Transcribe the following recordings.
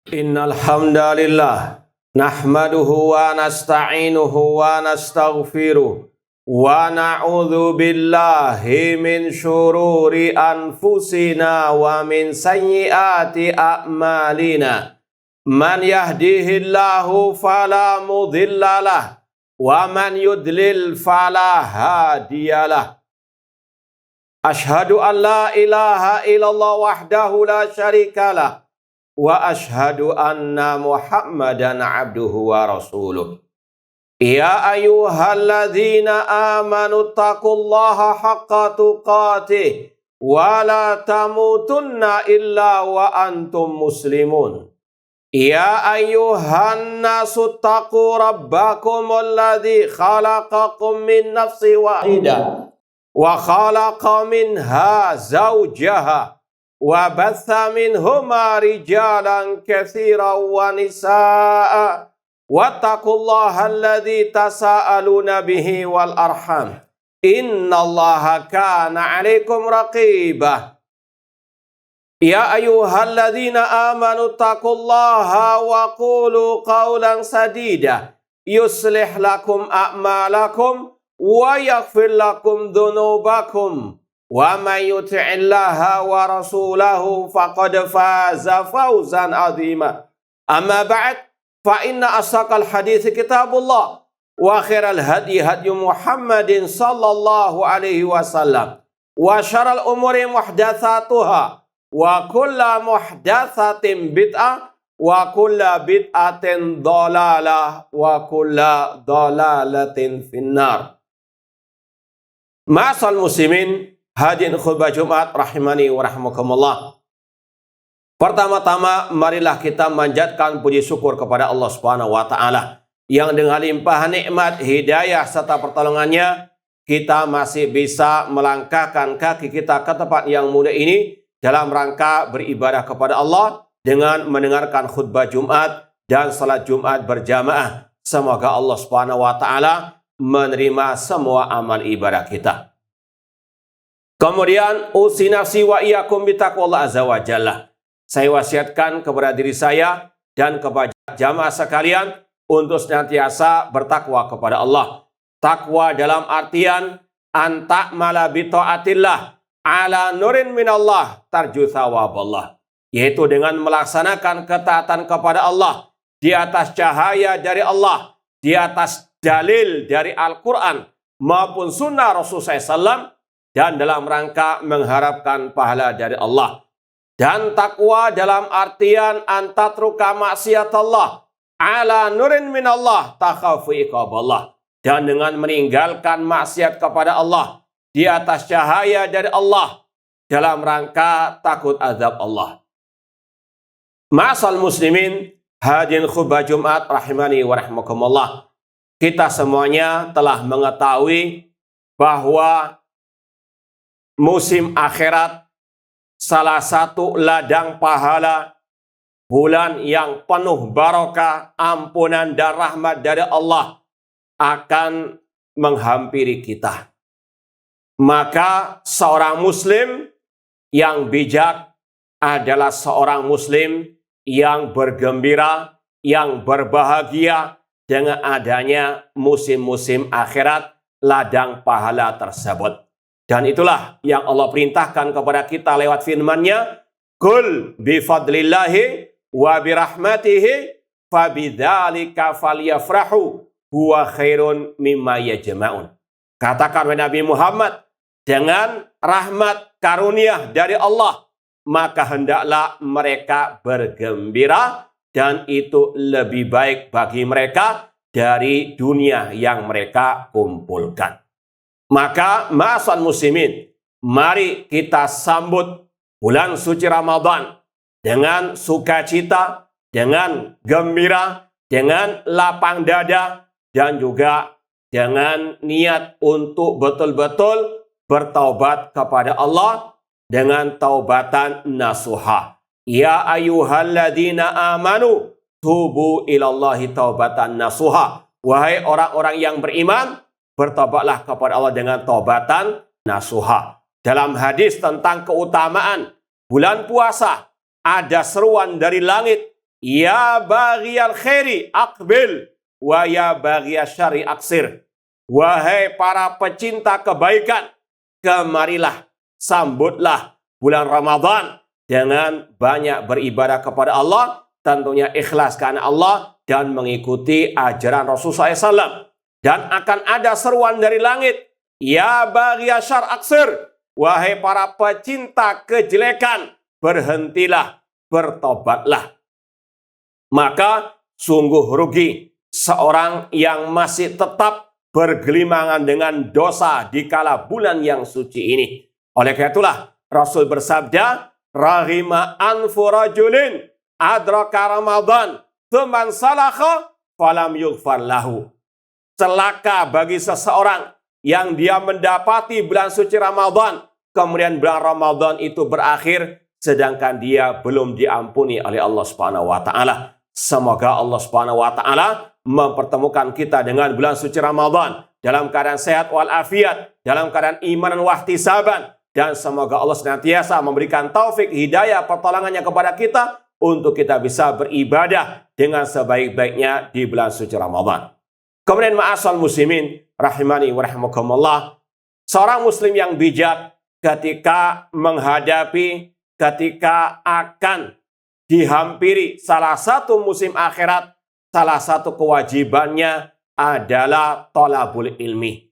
Innal hamdalillah nahmaduhu wa nasta'inuhu wa nastaghfiruh wa na'udzu billahi min syururi anfusina wa min sayyiati a'malina. Man yahdihillahu fala mudhillalah wa man yudlil fala hadiyalah. Ashhadu an la ilaha illallah wahdahu la syarikalah wa ashhadu anna Muhammadan abduhu wa rasuluh. Ya ayyuhalladzina amanu taqullaha haqqa tuqatih wa la tamutunna illa wa antum muslimun. Ya ayyuhan nasu taqu rabbakumul ladzi khalaqakum min nafsin wahidah wa khalaqa minha zawjaha wa batha minhuma rijalan katsiran wa nisaa wattaqullaha alladzi tasaaluna bihi wal arham innallaha kana 'alaikum raqibah. Ya ayyuhalladzina amanu taqullaha wa qulu qawlan sadida yuslih lakum a'malakum wa yaghfir lakum dhunubakum. Wa may yuti'illaha wa rasulahu faqad faza fawzan 'azima. Amma ba'd, fa inna asaqal hadits kitabullah wa khairal hadi hadi Muhammadin sallallahu alaihi wasallam wa syarrul umuri muhdatsatuha wa kullu muhdatsatin bid'ah wa kullu bid'atin dhalalah wa kullu dhalalatin finnar. Ma'asal muslimin, hadirin khutbah Jumat rahimani wa rahmakumullah. Pertama-tama marilah kita manjatkan puji syukur kepada Allah Subhanahu wa taala yang dengan limpahan nikmat, hidayah serta pertolongannya kita masih bisa melangkahkan kaki kita ke tempat yang mulia ini dalam rangka beribadah kepada Allah dengan mendengarkan khutbah Jumat dan salat Jumat berjamaah. Semoga Allah Subhanahu wa taala menerima semua amal ibadah kita. Kemudian usi nafsi wa iyyakum bitaqwallah azza wa jalla. Saya wasiatkan kepada diri saya dan kepada jamaah sekalian untuk senantiasa bertakwa kepada Allah. Takwa dalam artian anta'mala bi taatillah ala nurin minallah tarju thawaballah, yaitu dengan melaksanakan ketaatan kepada Allah di atas cahaya dari Allah, di atas dalil dari Al-Quran maupun sunnah Rasulullah SAW, dan dalam rangka mengharapkan pahala dari Allah. Dan takwa dalam artian antatruka maksiat Allah ala nurin minallah takhafu iqaballah, dan dengan meninggalkan maksiat kepada Allah di atas cahaya dari Allah dalam rangka takut azab Allah. Ma'asal muslimin, hadirin khutbah Jumat rahimani wa rahmakumullah. Kita semuanya telah mengetahui bahwa musim akhirat, salah satu ladang pahala, bulan yang penuh barokah, ampunan dan rahmat dari Allah akan menghampiri kita. Maka seorang muslim yang bijak adalah seorang muslim yang bergembira, yang berbahagia dengan adanya musim-musim akhirat, ladang pahala tersebut. Dan itulah yang Allah perintahkan kepada kita lewat firman-Nya, "Qul bi fadlillahi wa bi rahmatihi fabidzalika falyafrahu huwa khairun mimma yajma'un." Katakan wahai Nabi Muhammad, dengan rahmat karunia dari Allah, maka hendaklah mereka bergembira, dan itu lebih baik bagi mereka dari dunia yang mereka kumpulkan. Maka ma'asal muslimin, mari kita sambut bulan suci Ramadan dengan sukacita, dengan gembira, dengan lapang dada, dan juga dengan niat untuk betul-betul bertaubat kepada Allah dengan taubatan nasuha. Ya ayyuhalladzina amanu tubu ilallahi taubatan nasuha. Wahai orang-orang yang beriman, bertobatlah kepada Allah dengan taubatan nasuha. Dalam hadis tentang keutamaan bulan puasa, ada seruan dari langit Ya baghiyal khairi aqbil wa ya baghiyasy syarri aqsir. Wahai para pecinta kebaikan, kemarilah, sambutlah bulan Ramadan dengan banyak beribadah kepada Allah, tentunya ikhlas karena Allah dan mengikuti ajaran Rasulullah SAW. Dan akan ada seruan dari langit, ya baghiyasy syarri aqsir. Wahai para pecinta kejelekan, berhentilah, bertobatlah. Maka sungguh rugi seorang yang masih tetap bergelimangan dengan dosa di kala bulan yang suci ini. Oleh karena itulah Rasul bersabda, rahima anfu rajulin adraka Ramadan tsumman salakha falam yughfar lahu. Celaka bagi seseorang yang dia mendapati bulan suci Ramadan, kemudian bulan Ramadan itu berakhir sedangkan dia belum diampuni oleh Allah Subhanahu wa taala. Semoga Allah Subhanahu wa taala mempertemukan kita dengan bulan suci Ramadan dalam keadaan sehat walafiat, dalam keadaan iman dan wahtisaban, dan semoga Allah senantiasa memberikan taufik, hidayah, pertolongannya kepada kita untuk kita bisa beribadah dengan sebaik-baiknya di bulan suci Ramadan. Kemudian ma'asal muslimin rahimani wa rahimakumullah, seorang muslim yang bijak ketika akan dihampiri salah satu musim akhirat, salah satu kewajibannya adalah thalabul ilmi.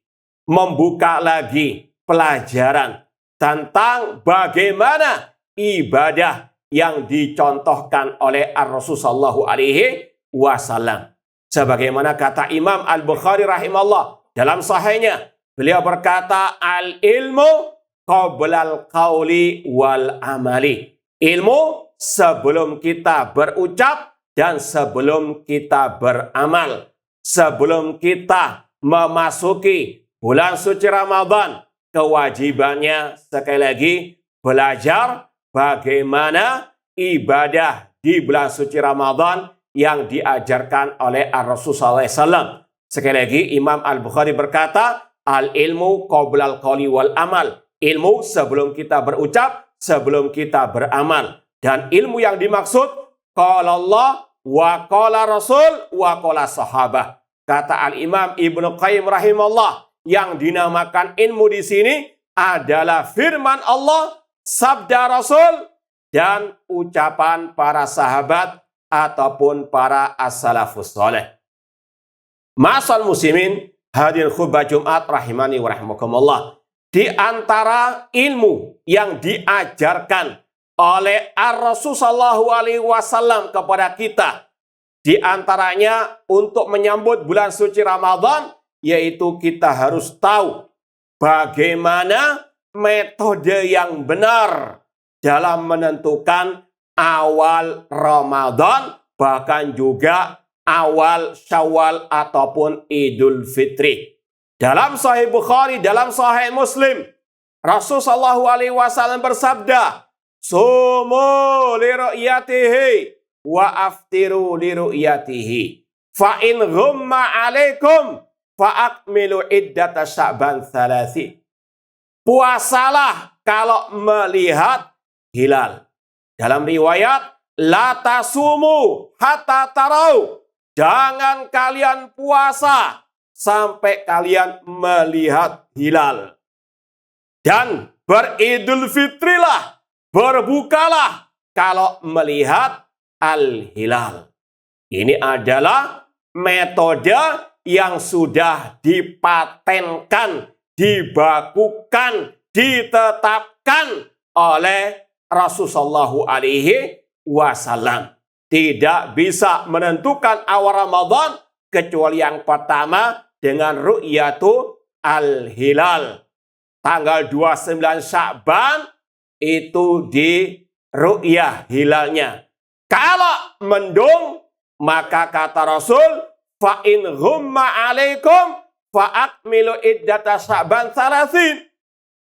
Membuka lagi pelajaran tentang bagaimana ibadah yang dicontohkan oleh Ar-Rasul sallallahu alaihi wasallam. Sebagaimana kata Imam Al-Bukhari rahimahullah dalam sahihnya, beliau berkata, al-ilmu qoblal qauli wal amali. Ilmu sebelum kita berucap dan sebelum kita beramal. Sebelum kita memasuki bulan suci Ramadan, kewajibannya sekali lagi belajar bagaimana ibadah di bulan suci Ramadan yang diajarkan oleh Ar-Rasul SAW. Sekali lagi Imam Al-Bukhari berkata, al-ilmu qoblal qauli wal amal. Ilmu sebelum kita berucap, sebelum kita beramal. Dan ilmu yang dimaksud qala Allah wa qala Rasul wa qala sahabah. Kata Al-Imam Ibnu Qayyim rahimahullah, yang dinamakan ilmu di sini adalah firman Allah, sabda Rasul, dan ucapan para sahabat ataupun para as-salafus saleh. Ma'asal muslimin, hadirin khutbah Jumat rahimani wa rahimakumullah. Di antara ilmu yang diajarkan oleh Ar-Rasul sallallahu alaihi wasallam kepada kita, di antaranya untuk menyambut bulan suci Ramadan, yaitu kita harus tahu bagaimana metode yang benar dalam menentukan awal Ramadan, bahkan juga awal Syawal ataupun Idul Fitri. Dalam Sahih Bukhari, dalam Sahih Muslim, Rasul sallallahu alaihi wasallam bersabda, sumu li ru'yatihi wa aftiru li ru'yatihi. Fa in ghumma alaikum fa akmilu iddata Sya'ban 30. Puasalah kalau melihat hilal. Dalam riwayat, la tasumu hatta tarau. Jangan kalian puasa sampai kalian melihat hilal. Dan beridul fitrilah, berbukalah kalau melihat al-hilal. Ini adalah metode yang sudah dipatenkan, dibakukan, ditetapkan oleh Rasulullah SAW. Tidak bisa menentukan awal Ramadan kecuali yang pertama dengan ru'yatu al-hilal. Tanggal 29 Sya'ban itu di ru'yah hilalnya. Kalau mendung, maka kata Rasul, fa in ghumma alaikum fa akmilu iddata Sya'ban 30.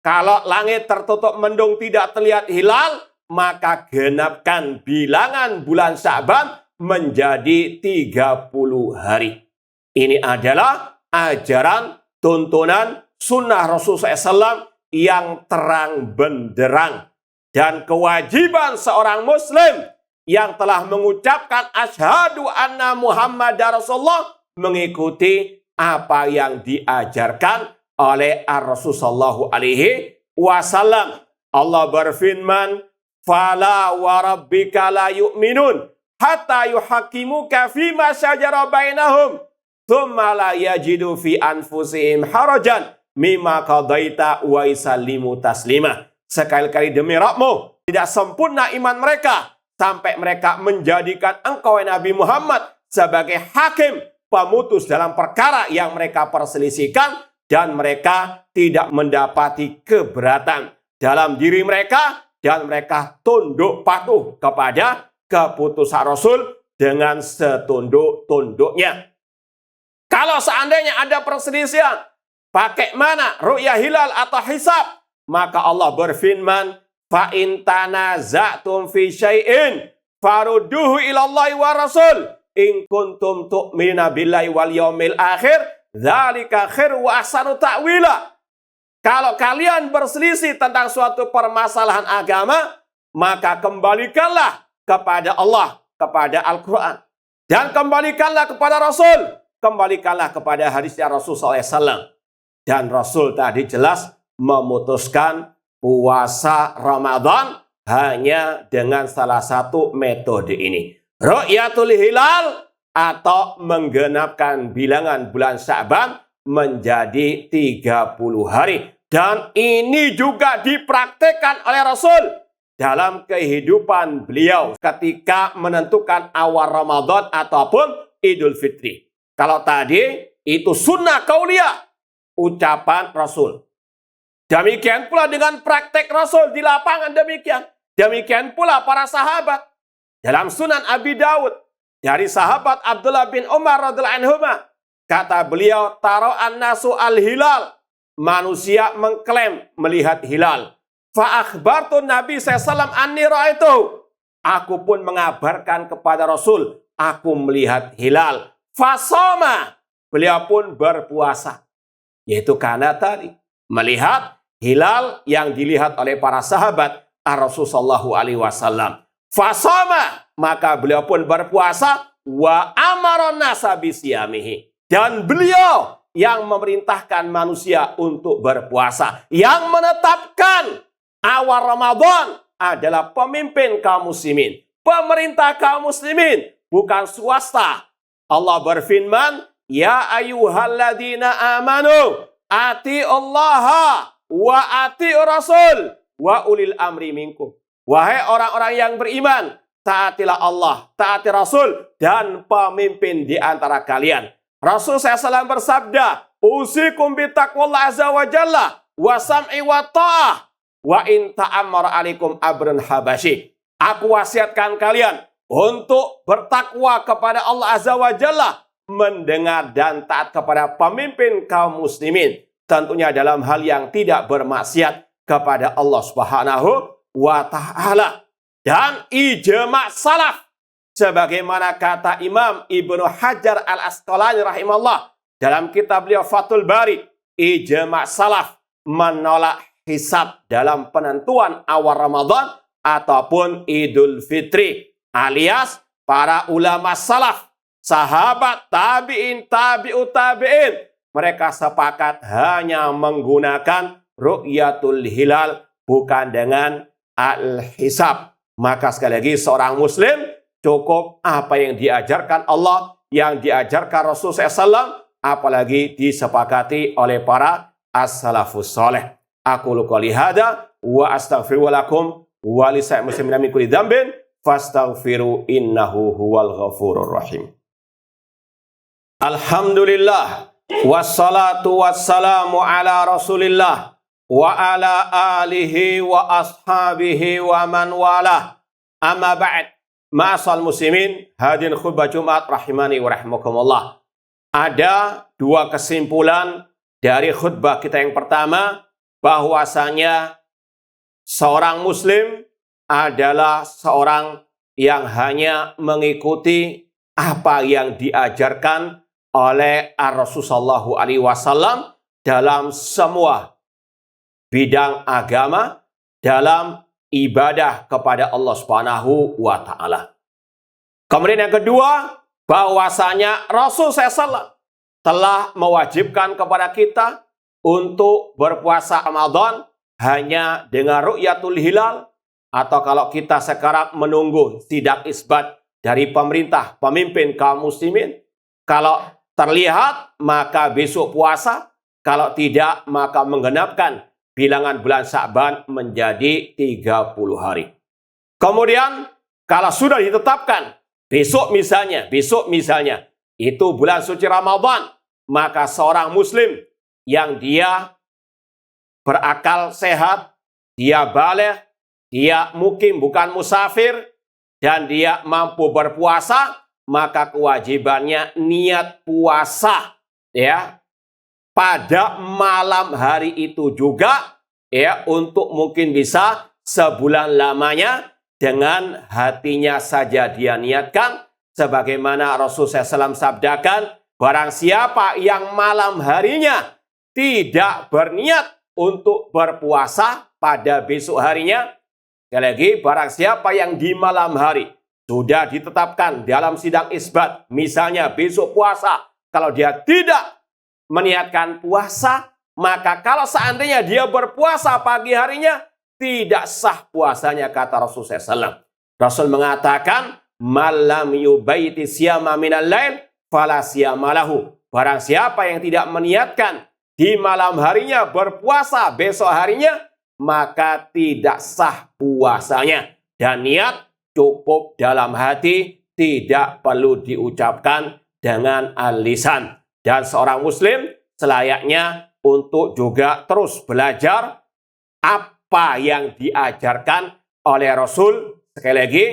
Kalau langit tertutup mendung tidak terlihat hilal, maka genapkan bilangan bulan Sya'ban menjadi 30 hari. Ini adalah ajaran, tuntunan, sunnah Rasulullah SAW yang terang benderang. Dan kewajiban seorang muslim yang telah mengucapkan asyhadu anna Muhammadar Rasulullah mengikuti apa yang diajarkan oleh Ar-Rasul sallallahu alaihi wasallam. Allah berfirman, "Fala wa rabbika la yu'minun hatta yuhaqqimuka fima syajara bainahum, tsumma la yajidu fi anfusihim harajan mimma qadaita wa yusallimu taslima." Sekali-kali demi Rabbmu, tidak sempurna iman mereka sampai mereka menjadikan engkau Nabi Muhammad sebagai hakim pemutus dalam perkara yang mereka perselisihkan, dan mereka tidak mendapati keberatan dalam diri mereka, dan mereka tunduk patuh kepada keputusan Rasul dengan setunduk-tunduknya. Kalau seandainya ada perselisihan, pakai mana? Ru'yah hilal atau hisab? Maka Allah berfirman, "Fa in tanaza'tum fi syai'in farudduhu ilallahi wa rasul in kuntum tu'minuna billahi wal yaumil akhir dzalika khairu wa ahsanu ta'wila." Kalau kalian berselisih tentang suatu permasalahan agama, maka kembalikanlah kepada Allah, kepada Al-Quran, dan kembalikanlah kepada Rasul, kembalikanlah kepada hadisnya Rasul SAW. Dan Rasul tadi jelas memutuskan puasa Ramadan hanya dengan salah satu metode ini, ru'yatul hilal, atau menggenapkan bilangan bulan Sya'ban menjadi 30 hari. Dan ini juga dipraktekkan oleh Rasul dalam kehidupan beliau ketika menentukan awal Ramadan ataupun Idul Fitri. Kalau tadi itu sunnah qauliyah, ucapan Rasul. Demikian pula dengan praktek Rasul di lapangan demikian. Demikian pula para sahabat. Dalam Sunan Abi Dawud, dari sahabat Abdullah bin Umar radhiyallahu anhuma, kata beliau, "Tara'an nasu al-hilal." Manusia mengklaim melihat hilal. Fa akhbartu Nabi sallallahu anni ra'aitu. Aku pun mengabarkan kepada Rasul, aku melihat hilal. Fasoma. Beliau pun berpuasa. Yaitu karena tadi melihat hilal yang dilihat oleh para sahabat Rasul sallallahu alaihi wasallam. Fasoma, maka beliau pun berpuasa. Wa amaron nasa bisiyamihi. Dan beliau yang memerintahkan manusia untuk berpuasa. Yang menetapkan awal Ramadan adalah pemimpin kaum muslimin. Pemerintah kaum muslimin, bukan swasta. Allah berfirman, "Ya ayyuhalladzina amanu, ati'ullaha wa ati'ur rasul wa ulil amri minkum." Wahai orang-orang yang beriman, taatilah Allah, taati Rasul, dan pemimpin di antara kalian. Rasul SAW bersabda, "Usikum bitaqwallah azza wa jalla wa sam'i wa ta'ah wa in ta'ammara alaikum abrun habasyi." Aku wasiatkan kalian untuk bertakwa kepada Allah azza wa jalla, mendengar dan taat kepada pemimpin kaum muslimin, tentunya dalam hal yang tidak bermaksiat kepada Allah Subhanahu wa ta'ala. Dan ijma' salaf, sebagaimana kata Imam Ibnu Hajar al-Asqalani rahimahullah dalam kitab beliau Fathul Bari, ijma' salaf menolak hisab dalam penentuan awal Ramadan ataupun Idul Fitri, alias para ulama salaf, sahabat, tabi'in, tabi'ut tabi'in, mereka sepakat hanya menggunakan ru'yatul hilal, bukan dengan al-hisab. Maka sekali lagi seorang muslim cukup apa yang diajarkan Allah, yang diajarkan Rasul SAW, apalagi disepakati oleh para as-salafus soleh. Aku qouli hada wa astaghfiru lakum wa li sa'il muslimin min kulli dzambin fastaghfiru innahu huwal ghafurur rahim. Alhamdulillah wassalatu wassalamu ala Rasulillah wa ala alihi wa ashabihi wa man walah. Amma ba'd. Ma'asal muslimin, hadirin khutbah Jumat rahimani wa rahimakumullah. Ada dua kesimpulan dari khutbah kita yang pertama, bahwasanya seorang muslim adalah seorang yang hanya mengikuti apa yang diajarkan oleh Rasulullah SAW dalam semua bidang agama, dalam ibadah kepada Allah Subhanahu wa ta'ala. Kemudian yang kedua, bahwasanya Rasul SAW telah mewajibkan kepada kita untuk berpuasa Ramadan hanya dengan ru'yatul hilal, atau kalau kita sekarang menunggu sidak isbat dari pemerintah, pemimpin kaum muslimin. Kalau terlihat maka besok puasa, kalau tidak maka menggenapkan bilangan bulan Sya'ban menjadi 30 hari. Kemudian kalau sudah ditetapkan besok misalnya itu bulan suci Ramadan, maka seorang muslim yang dia berakal sehat, dia baligh, dia mukim bukan musafir, dan dia mampu berpuasa, maka kewajibannya niat puasa ya pada malam hari itu juga ya, untuk mungkin bisa sebulan lamanya dengan hatinya saja dia niatkan, sebagaimana Rasulullah SAW sabdakan, barang siapa yang malam harinya tidak berniat untuk berpuasa pada besok harinya. Sekali lagi, barang siapa yang di malam hari sudah ditetapkan dalam sidang isbat, misalnya besok puasa, kalau dia tidak meniatkan puasa, maka kalau seandainya dia berpuasa pagi harinya, tidak sah puasanya, kata Rasulullah SAW. Rasul mengatakan, malam yubaiti siyama minal lail fala siyama lahu. Barang siapa yang tidak meniatkan di malam harinya berpuasa besok harinya, maka tidak sah puasanya. Dan niat cukup dalam hati, tidak perlu diucapkan dengan lisan. Dan seorang muslim selayaknya untuk juga terus belajar apa yang diajarkan oleh Rasul, sekali lagi,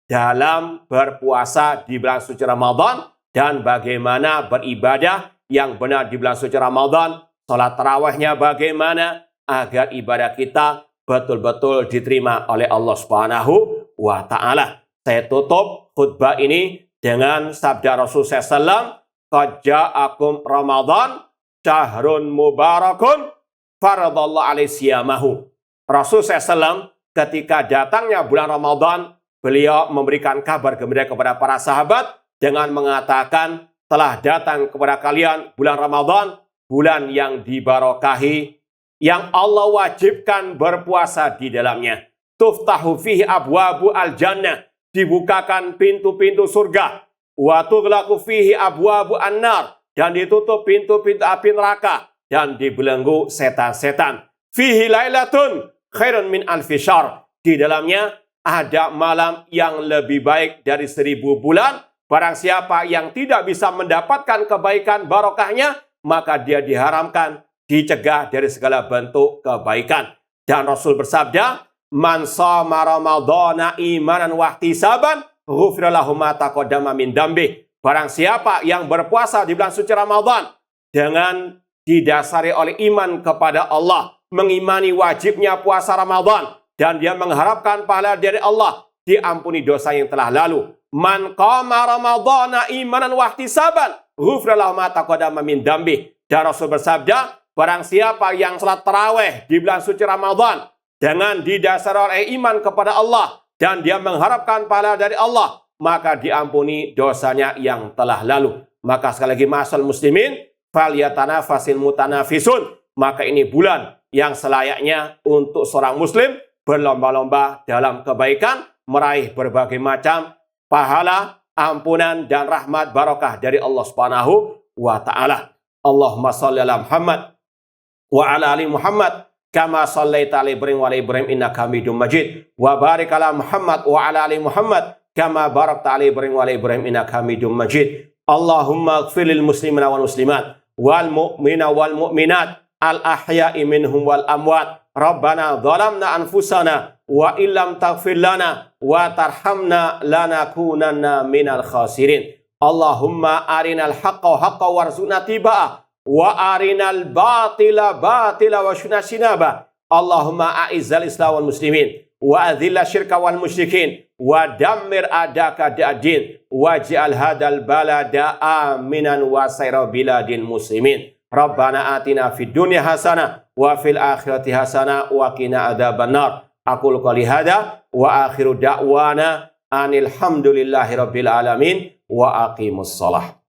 dalam berpuasa di bulan suci Ramadan, dan bagaimana beribadah yang benar di bulan suci Ramadan, sholat tarawihnya bagaimana, agar ibadah kita betul-betul diterima oleh Allah Subhanahu wa Ta'ala. Saya tutup khutbah ini dengan sabda Rasulullah SAW, qad ja'akum Ramadan syahrun mubarakun faradallahu alaihi siyamahu. Rasulullah SAW ketika datangnya bulan Ramadan, beliau memberikan kabar gembira kepada para sahabat dengan mengatakan, telah datang kepada kalian bulan Ramadan, bulan yang dibarokahi, yang Allah wajibkan berpuasa di dalamnya. Tuftahu fihi abwabu al-jannah, dibukakan pintu-pintu surga. Wa tughlaqu fihi abwabu an-nar, dan ditutup pintu-pintu api neraka dan dibelenggu setan-setan. Fihi lailatun khairun min alfi syahr, di dalamnya ada malam yang lebih baik dari 1000 bulan. Barang siapa yang tidak bisa mendapatkan kebaikan barokahnya, maka dia diharamkan, dicegah dari segala bentuk kebaikan. Dan Rasul bersabda, man shoma ramadhana imanan wa ihtisaban ghufira lahu ma taqaddama min dambi. Barang siapa yang berpuasa di bulan suci Ramadan dengan didasari oleh iman kepada Allah, mengimani wajibnya puasa Ramadan, dan dia mengharapkan pahala dari Allah, diampuni dosa yang telah lalu. Man qama ramadhana imanan wa ihtisaban ghufira lahu ma taqaddama min dambi. Dan Rasul bersabda, barang siapa yang salat tarawih di bulan suci Ramadan dengan didasari oleh iman kepada Allah dan dia mengharapkan pahala dari Allah, maka diampuni dosanya yang telah lalu. Maka sekali lagi, ma'asyiral muslimin, falyatanafasil mutanafisun, maka ini bulan yang selayaknya untuk seorang muslim berlomba-lomba dalam kebaikan, meraih berbagai macam pahala, ampunan, dan rahmat barokah dari Allah Subhanahu wa Ta'ala. Allahumma shalli ala Muhammad wa ala ali Muhammad kama shallaita ala Ibrahim wa ala Ibrahim innaka Hamidum Majid, wa barik ala Muhammad wa ala ali Muhammad kama barakta ala Ibrahim wa ala Ibrahim innaka Hamidum Majid. Allahumma ighfir lil muslimina wal muslimat wal mu'mina wal mu'minat al ahya'i minhum wal amwat. Rabbana dhalamna anfusana wa illam taghfir lana wa tarhamna lanakunanna minal khasirin. Allahumma arinal haqqa haqqa warzuqna tiba'ah wa arinal batila batila warzuqna sinabah. Allahumma a'izzal islam wal muslimin wa adhilla syirka wal musyrikin wa dammir adaka da'din waj'al hadal balada aminan wa sayra biladil muslimin. Rabbana atina fid dunya hasanah wa fil akhirati hasanah wa qina adzabannar. Aqulu qouli hadza wa akhiru da'wana Anil hamdulillahi rabbil alamin wa aqimus shalah.